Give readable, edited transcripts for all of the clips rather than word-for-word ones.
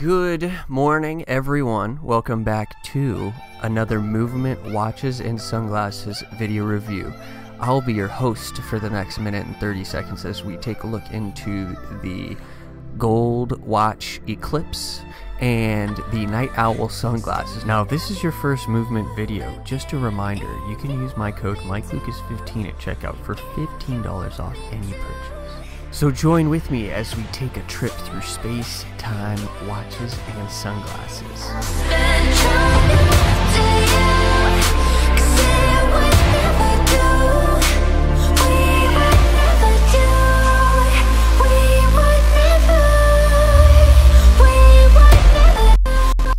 Good morning, everyone. Welcome back to another Movement Watches and Sunglasses video review. I'll be your host for the next minute and 30 seconds as we take a look into the Gold Watch Eclipse and the Nightowl sunglasses. Now, if this is your first Movement video, just a reminder, you can use my code michaeljameslucas15 at checkout for $15 off any purchase. So join with me as we take a trip through space, time, watches, and sunglasses.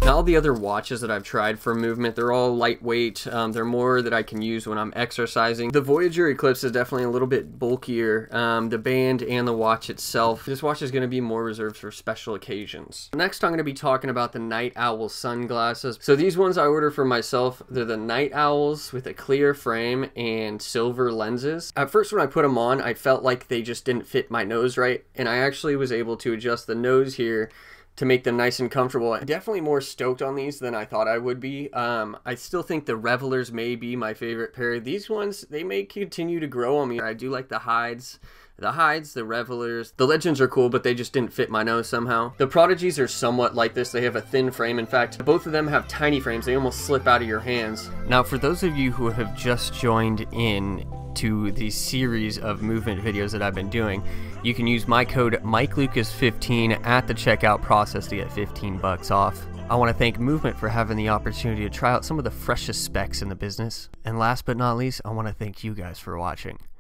Now, all the other watches that I've tried for Movement, they're all lightweight. They're more that I can use when I'm exercising. The Voyager Eclipse is definitely a little bit bulkier. The band and the watch itself. This watch is going to be more reserved for special occasions. Next, I'm going to be talking about the Nightowl sunglasses. So these ones I ordered for myself. They're the Nightowls with a clear frame and silver lenses. At first, when I put them on, I felt like they just didn't fit my nose right. And I actually was able to adjust the nose here to make them nice and comfortable. I'm definitely more stoked on these than I thought I would be. I still think the Revelers may be my favorite pair. These ones, they may continue to grow on me. I do like the hides. The Revelers. The Legends are cool, but they just didn't fit my nose somehow. The Prodigies are somewhat like this. They have a thin frame. In fact, both of them have tiny frames. They almost slip out of your hands. Now, for those of you who have just joined in to the series of Movement videos that I've been doing, you can use my code michaeljameslucas15 at the checkout process to get 15 bucks off. I want to thank Movement for having the opportunity to try out some of the freshest specs in the business. And last but not least, I want to thank you guys for watching.